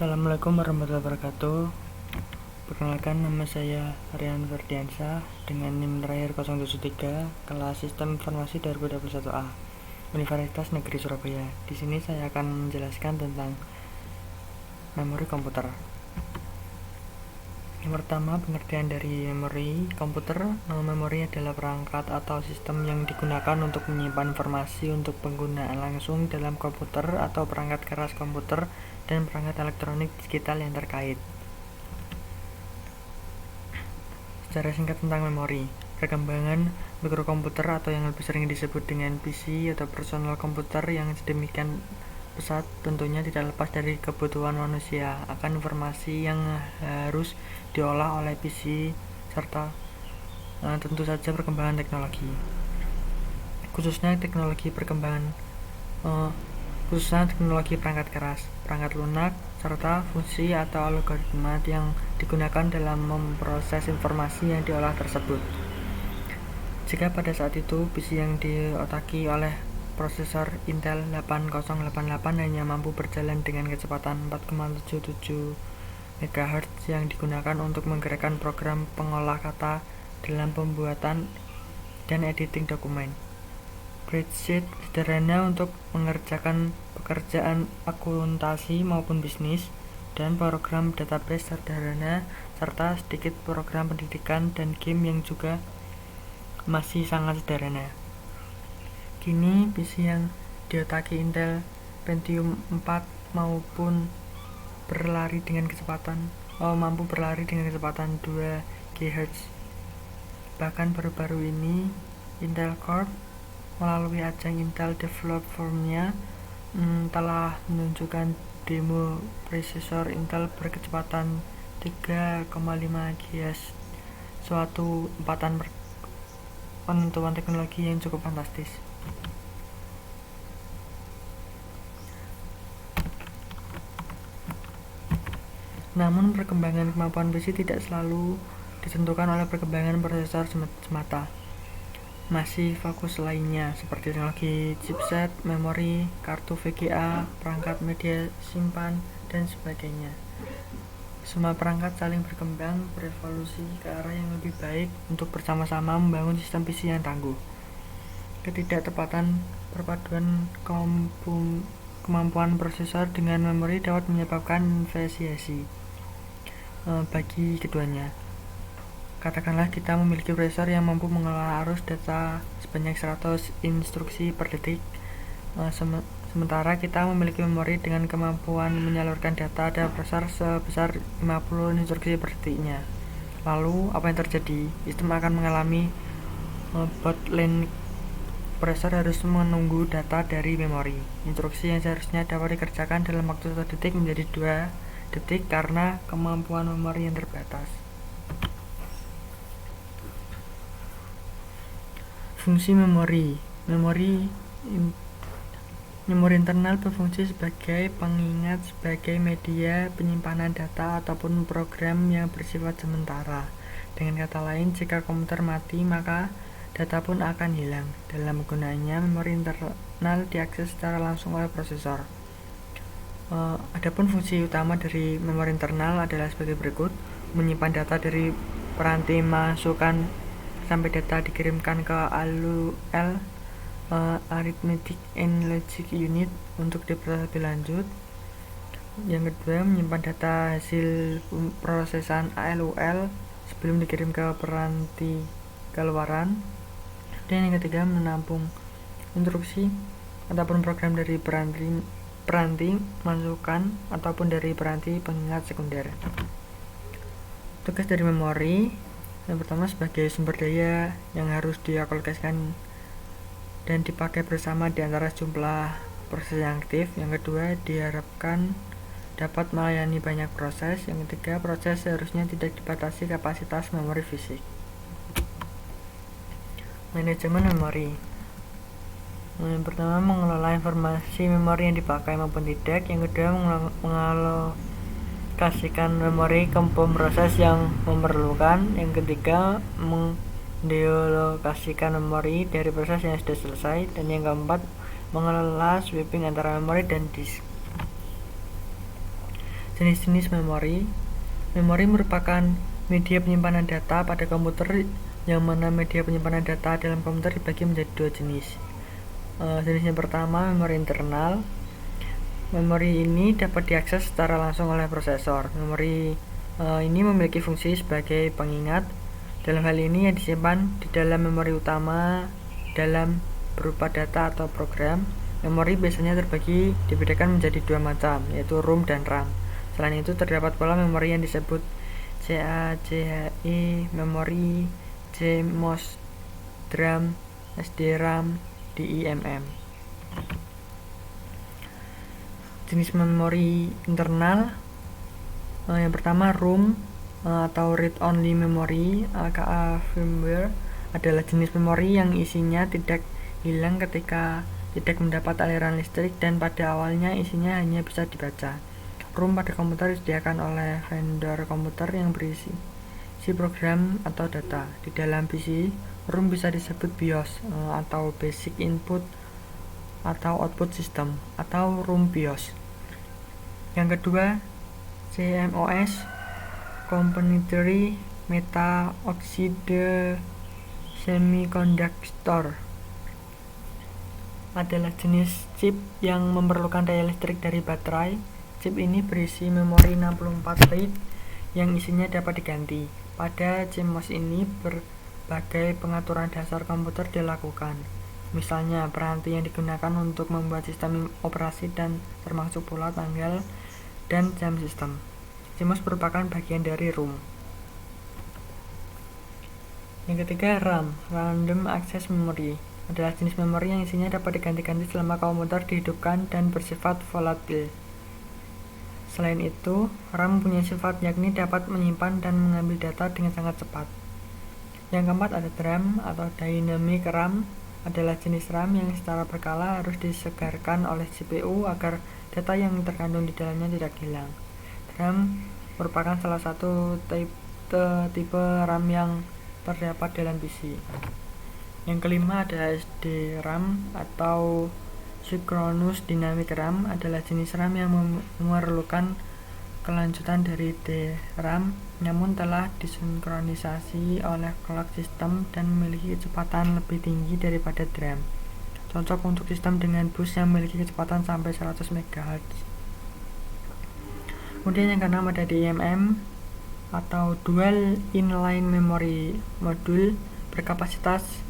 Assalamualaikum warahmatullahi wabarakatuh. Perkenalkan, nama saya Rian Ferdiansa dengan NIM terakhir 073, kelas Sistem Informasi 2021A, Universitas Negeri Surabaya. Di sini saya akan menjelaskan tentang memori komputer. Yang pertama, pengertian dari memori komputer. Memori adalah perangkat atau sistem yang digunakan untuk menyimpan informasi untuk penggunaan langsung dalam komputer atau perangkat keras komputer dan perangkat elektronik digital yang terkait. Secara singkat tentang memori, perkembangan mikrokomputer atau yang lebih sering disebut dengan PC atau personal komputer yang sedemikian pesat tentunya tidak lepas dari kebutuhan manusia akan informasi yang harus diolah oleh PC serta tentu saja perkembangan teknologi, khususnya teknologi perangkat keras, perangkat lunak, serta fungsi atau algoritma yang digunakan dalam memproses informasi yang diolah tersebut. Jika pada saat itu PC yang diotaki oleh prosesor Intel 8088 hanya mampu berjalan dengan kecepatan 4,77 MHz yang digunakan untuk menggerakkan program pengolah kata dalam pembuatan dan editing dokumen, spreadsheet sederhana untuk mengerjakan pekerjaan akuntansi maupun bisnis, dan program database sederhana, serta sedikit program pendidikan dan game yang juga masih sangat sederhana. Kini PC yang diotaki Intel Pentium 4 mampu berlari dengan kecepatan 2 GHz. Bahkan baru-baru ini Intel Corp melalui ajang Intel Develop Forum-nya telah menunjukkan demo prosesor Intel berkecepatan 3,5 GHz, suatu penentuan teknologi yang cukup fantastis. Namun perkembangan kemampuan PC tidak selalu ditentukan oleh perkembangan prosesor semata. Masih fokus lainnya seperti teknologi chipset, memori, kartu VGA, perangkat media simpan, dan sebagainya. Semua perangkat saling berkembang berevolusi ke arah yang lebih baik untuk bersama-sama membangun sistem PC yang tangguh. Ketidaktepatan perpaduan kemampuan prosesor dengan memori dapat menyebabkan invasiasi bagi keduanya. Katakanlah kita memiliki prosesor yang mampu mengelola arus data sebanyak 100 instruksi per detik, sementara kita memiliki memori dengan kemampuan menyalurkan data dan prosesor sebesar 50 instruksi per detiknya. Lalu, apa yang terjadi? Sistem akan mengalami bottleneck. Prosesor harus menunggu data dari memori. Instruksi yang seharusnya dapat dikerjakan dalam waktu 1 detik menjadi 2 detik karena kemampuan memori yang terbatas. Fungsi memori internal berfungsi sebagai pengingat, sebagai media penyimpanan data ataupun program yang bersifat sementara. Dengan kata lain, jika komputer mati maka data pun akan hilang. Dalam penggunaannya, memori internal diakses secara langsung oleh prosesor. Adapun fungsi utama dari memori internal adalah sebagai berikut: menyimpan data dari peranti masukkan sampai data dikirimkan ke ALU Arithmetic and Logic Unit untuk diproses lebih lanjut. Yang kedua, menyimpan data hasil prosesan ALUL sebelum dikirim ke peranti keluaran. Dan yang ketiga, menampung instruksi ataupun program dari peranti masukan ataupun dari peranti pengingat sekunder. Tugas dari memori yang pertama sebagai sumber daya yang harus dialokasikan dan dipakai bersama di antara jumlah proses yang aktif. Yang kedua, diharapkan dapat melayani banyak proses. Yang ketiga, proses seharusnya tidak dibatasi kapasitas memori fisik. Manajemen memori. Yang pertama, mengelola informasi memori yang dipakai maupun tidak. Yang kedua, mengalokasikan memori ke pemroses yang memerlukan. Yang ketiga, mendealokasikan memori dari proses yang sudah selesai. Dan yang keempat, mengelola swapping antara memori dan disk. Jenis-jenis memori. Memori merupakan media penyimpanan data pada komputer, yang mana media penyimpanan data dalam komputer dibagi menjadi dua jenis. Jenis yang pertama, memori internal. Memori ini dapat diakses secara langsung oleh prosesor. Memori ini memiliki fungsi sebagai pengingat. Dalam hal ini yang disimpan di dalam memori utama dalam berupa data atau program. Memori biasanya dibedakan menjadi dua macam, yaitu ROM dan RAM. Selain itu terdapat pula memori yang disebut CACHE memori, CMOS DRAM, SDRAM, DIMM. Jenis memori internal, yang pertama ROM atau read only memory aka firmware, adalah jenis memori yang isinya tidak hilang ketika tidak mendapat aliran listrik dan pada awalnya isinya hanya bisa dibaca. ROM pada komputer disediakan oleh vendor komputer yang berisi program atau data. Di dalam PC, ROM bisa disebut BIOS atau Basic Input atau Output System atau ROM BIOS. Yang kedua, CMOS, Complementary Meta Oxide Semiconductor, adalah jenis chip yang memerlukan daya listrik dari baterai. Chip ini berisi memori 64 bit yang isinya dapat diganti. Pada CMOS ini berbagai pengaturan dasar komputer dilakukan. Misalnya peranti yang digunakan untuk membuat sistem operasi dan termasuk pula tanggal dan jam sistem. CMOS merupakan bagian dari ROM. Yang ketiga, RAM, Random Access Memory, adalah jenis memori yang isinya dapat diganti-ganti selama komputer dihidupkan dan bersifat volatil. Selain itu, RAM punya sifat yakni dapat menyimpan dan mengambil data dengan sangat cepat. Yang keempat ada DRAM atau Dynamic RAM, adalah jenis RAM yang secara berkala harus disegarkan oleh CPU agar data yang terkandung di dalamnya tidak hilang. DRAM merupakan salah satu tipe RAM yang terdapat dalam PC. Yang kelima ada SDRAM atau Synchronous Dynamic RAM, adalah jenis RAM yang memerlukan kelanjutan dari DRAM namun telah disinkronisasi oleh clock system dan memiliki kecepatan lebih tinggi daripada DRAM. Cocok untuk sistem dengan bus yang memiliki kecepatan sampai 100 MHz. Kemudian yang keenam ada DIMM atau Dual Inline Memory Module, berkapasitas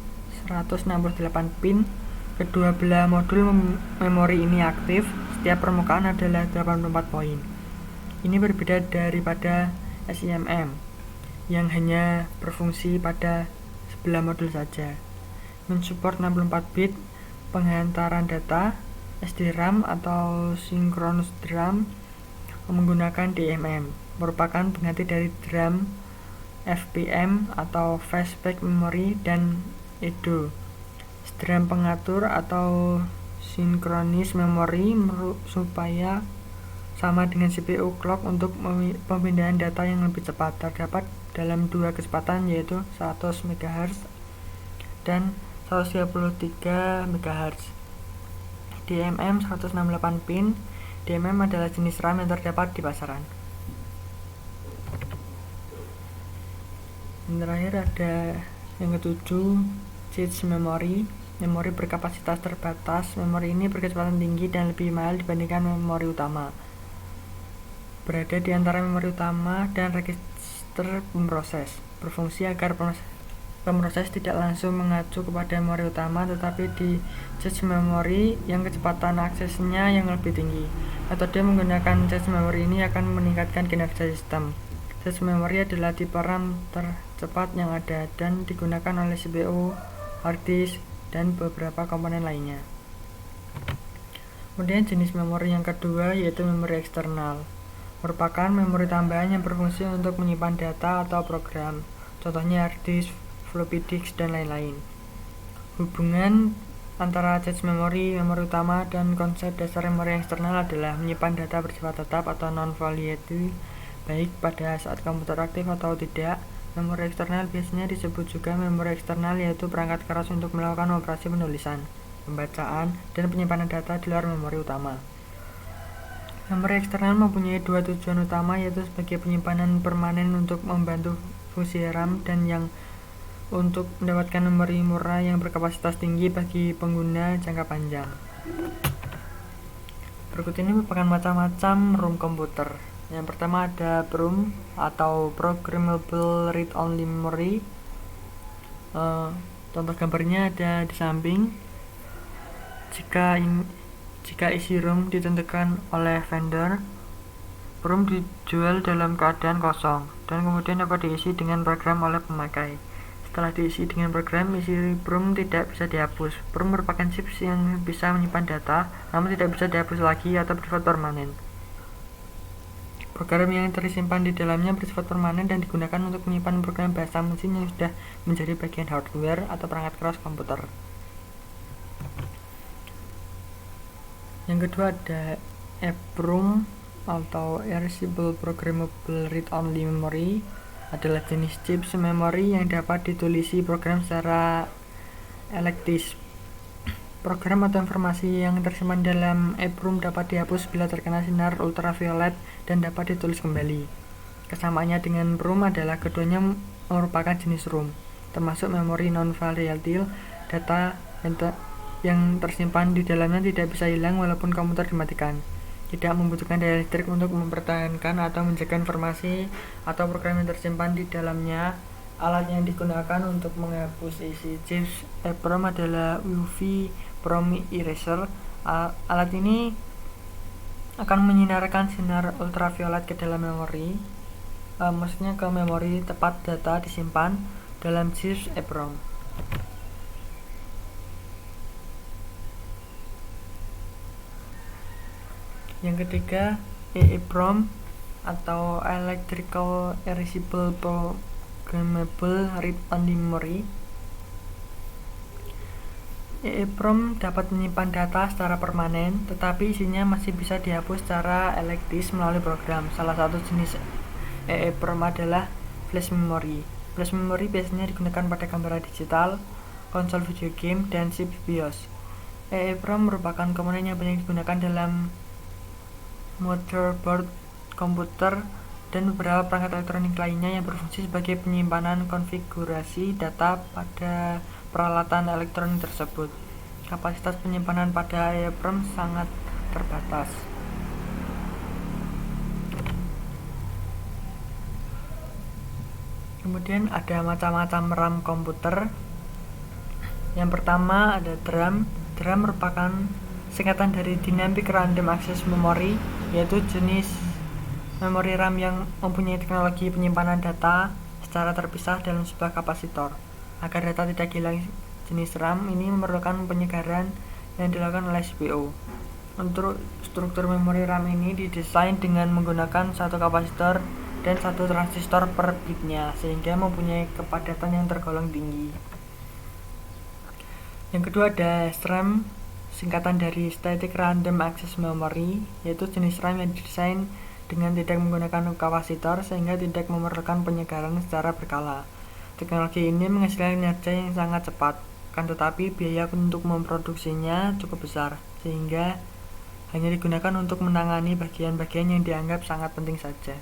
168 pin. Kedua belah modul memori ini aktif. Setiap permukaan adalah 84 poin. Ini berbeda daripada SIMM yang hanya berfungsi pada sebelah modul saja. Mensupport 64 bit penghantaran data. SDRAM atau Synchronous DRAM menggunakan DIMM, merupakan pengganti dari DRAM FPM atau Fastback Memory dan EDO. DRAM pengatur atau Synchronous Memory supaya sama dengan CPU clock untuk pemindahan data yang lebih cepat. Terdapat dalam dua kecepatan, yaitu 100 MHz dan 133 MHz. DIMM 168 pin. DIMM adalah jenis RAM yang terdapat di pasaran. Yang terakhir ada yang ketujuh, Cache Memory, memori berkapasitas terbatas. Memori ini berkecepatan tinggi dan lebih mahal dibandingkan memori utama. Berada di antara memori utama dan register pemroses. Berfungsi agar pemroses tidak langsung mengacu kepada memori utama, tetapi di cache memory yang kecepatan aksesnya yang lebih tinggi. Metode menggunakan cache memory ini akan meningkatkan kinerja sistem. Cache memory adalah tipe RAM tercepat yang ada dan digunakan oleh CPU, hard disk, dan beberapa komponen lainnya. Kemudian jenis memori yang kedua yaitu memori eksternal, merupakan memori tambahan yang berfungsi untuk menyimpan data atau program, contohnya hard disk, floppy disk, dan lain-lain. Hubungan antara cache memori utama, dan konsep dasar memori eksternal adalah menyimpan data bersifat tetap atau non-volatile, baik pada saat komputer aktif atau tidak. Memori eksternal biasanya disebut juga memori eksternal, yaitu perangkat keras untuk melakukan operasi penulisan, pembacaan, dan penyimpanan data di luar memori utama. Memori eksternal mempunyai dua tujuan utama, yaitu sebagai penyimpanan permanen untuk membantu fungsi RAM dan yang untuk mendapatkan memori murah yang berkapasitas tinggi bagi pengguna jangka panjang. Berikut ini merupakan macam-macam ROM komputer. Yang pertama ada PROM atau Programmable Read Only Memory. Contoh gambarnya ada di samping. Jika isi ROM ditentukan oleh vendor, ROM dijual dalam keadaan kosong dan kemudian dapat diisi dengan program oleh pemakai. Setelah diisi dengan program, isi ROM tidak bisa dihapus. ROM merupakan chips yang bisa menyimpan data, namun tidak bisa dihapus lagi atau bersifat permanen. Program yang tersimpan di dalamnya bersifat permanen dan digunakan untuk menyimpan program bahasa mesin yang sudah menjadi bagian hardware atau perangkat keras komputer. Yang kedua ada EEPROM atau Erasable Programmable Read Only Memory, adalah jenis chips memori yang dapat ditulisi program secara elektis. Program atau informasi yang tersimpan dalam EEPROM dapat dihapus bila terkena sinar ultraviolet dan dapat ditulis kembali. Kesamaannya dengan PROM adalah keduanya merupakan jenis ROM, termasuk memori non-volatile. Data yang tersimpan di dalamnya tidak bisa hilang walaupun komputer dimatikan. Tidak membutuhkan daya listrik untuk mempertahankan atau menjaga informasi atau program yang tersimpan di dalamnya. Alat yang digunakan untuk menghapus isi chips EEPROM adalah UV Prom Eraser. Alat ini akan menyinarkan sinar ultraviolet ke dalam memori, maksudnya ke memori tempat data disimpan dalam chips EEPROM. Yang ketiga, EEPROM atau Electrical Erasable Programmable Read Only Memory. EEPROM dapat menyimpan data secara permanen, tetapi isinya masih bisa dihapus secara elektis melalui program. Salah satu jenis EEPROM adalah flash memory. Flash memory biasanya digunakan pada kamera digital, konsol video game, dan chip BIOS. EEPROM merupakan komponen yang banyak digunakan dalam motherboard komputer dan beberapa perangkat elektronik lainnya yang berfungsi sebagai penyimpanan konfigurasi data pada peralatan elektronik tersebut. Kapasitas penyimpanan pada EEPROM sangat terbatas. Kemudian ada macam-macam RAM komputer. Yang pertama ada DRAM. DRAM merupakan singkatan dari Dynamic Random Access Memory, yaitu jenis memori RAM yang mempunyai teknologi penyimpanan data secara terpisah dalam sebuah kapasitor. Agar data tidak hilang, jenis RAM ini memerlukan penyegaran yang dilakukan oleh CPU. Untuk struktur memori RAM ini didesain dengan menggunakan satu kapasitor dan satu transistor per bitnya, sehingga mempunyai kepadatan yang tergolong tinggi. Yang kedua ada SRAM, singkatan dari Static Random Access Memory, yaitu jenis RAM yang didesain dengan tidak menggunakan kapasitor sehingga tidak memerlukan penyegaran secara berkala. Teknologi ini menghasilkan kinerja yang sangat cepat, kan tetapi biaya untuk memproduksinya cukup besar, sehingga hanya digunakan untuk menangani bagian-bagian yang dianggap sangat penting saja.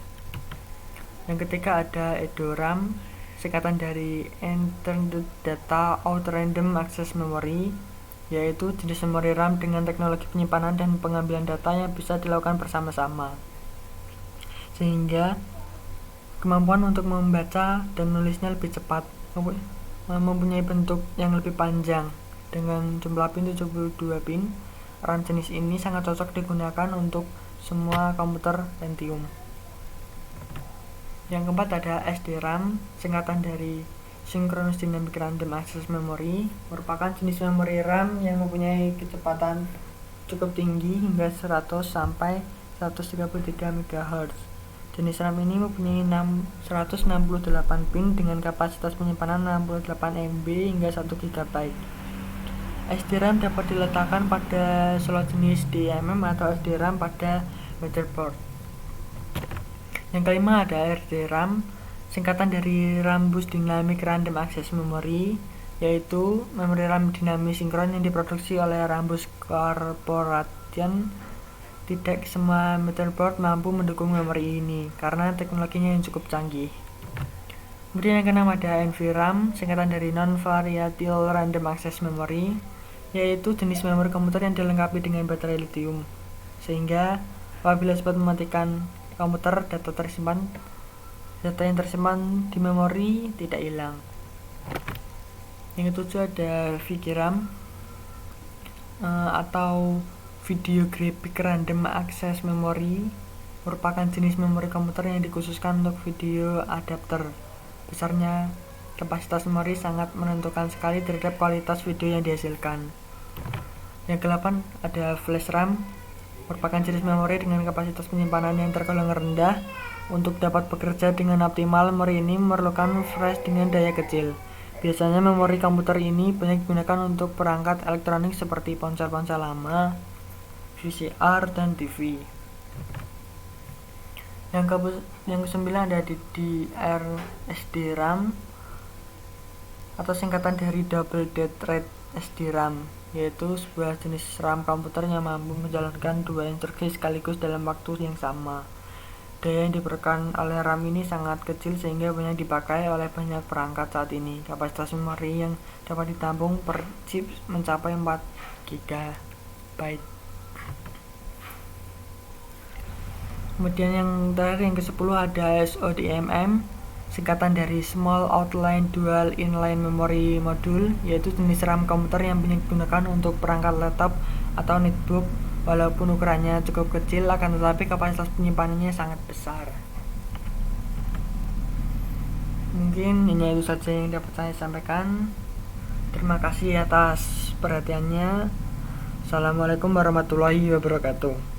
Yang ketiga ada EDORAM, singkatan dari Entered Data Out Random Access Memory, yaitu jenis memori RAM dengan teknologi penyimpanan dan pengambilan data yang bisa dilakukan bersama-sama, sehingga kemampuan untuk membaca dan menulisnya lebih cepat, mempunyai bentuk yang lebih panjang dengan jumlah pin 72 pin. RAM jenis ini sangat cocok digunakan untuk semua komputer Pentium. Yang keempat ada SDRAM, singkatan dari Synchronous Dynamic Random Access Memory, merupakan jenis memori RAM yang mempunyai kecepatan cukup tinggi hingga 100 sampai 133 MHz. Jenis RAM ini mempunyai 168 pin dengan kapasitas penyimpanan 68 MB hingga 1 GB. SDRAM dapat diletakkan pada slot jenis DMM atau SDRAM pada motherboard. Yang kelima ada RDRAM, singkatan dari Rambus Dynamic Random Access Memory, yaitu memori RAM dinamis sinkron yang diproduksi oleh Rambus Corporation Tidak semua motherboard mampu mendukung memori ini karena teknologinya yang cukup canggih. Kemudian yang keenam ada NVRAM, singkatan dari Non-Volatile Random Access Memory, yaitu jenis memori komputer yang dilengkapi dengan baterai lithium, sehingga apabila sempat mematikan komputer, data yang tersimpan di memori tidak hilang. Yang ketujuh ada VGRAM atau Video Graphic Random Access Memory, merupakan jenis memori komputer yang dikhususkan untuk video adapter. Besarnya kapasitas memori sangat menentukan sekali terhadap kualitas video yang dihasilkan. Yang ke-8 ada Flash RAM, merupakan jenis memori dengan kapasitas penyimpanan yang tergolong rendah. Untuk dapat bekerja dengan optimal, memori ini memerlukan flash dengan daya kecil. Biasanya memori komputer ini banyak digunakan untuk perangkat elektronik seperti ponsel-ponsel lama, VCR, dan TV. Yang ke-9 ada DDR SDRAM atau singkatan dari Double Dead Rate SDRAM, yaitu sebuah jenis RAM komputer yang mampu menjalankan dua instruksi sekaligus dalam waktu yang sama. Daya yang diperlukan oleh RAM ini sangat kecil sehingga banyak dipakai oleh banyak perangkat saat ini. Kapasitas memori yang dapat ditampung per chip mencapai 4 GB. Kemudian yang terakhir, yang ke-10 ada SODIMM, singkatan dari Small Outline Dual Inline Memory Module, yaitu jenis RAM komputer yang banyak digunakan untuk perangkat laptop atau netbook. Walaupun ukurannya cukup kecil, akan tetapi kapasitas penyimpanannya sangat besar. Mungkin ini itu saja yang dapat saya sampaikan. Terima kasih atas perhatiannya. Assalamualaikum warahmatullahi wabarakatuh.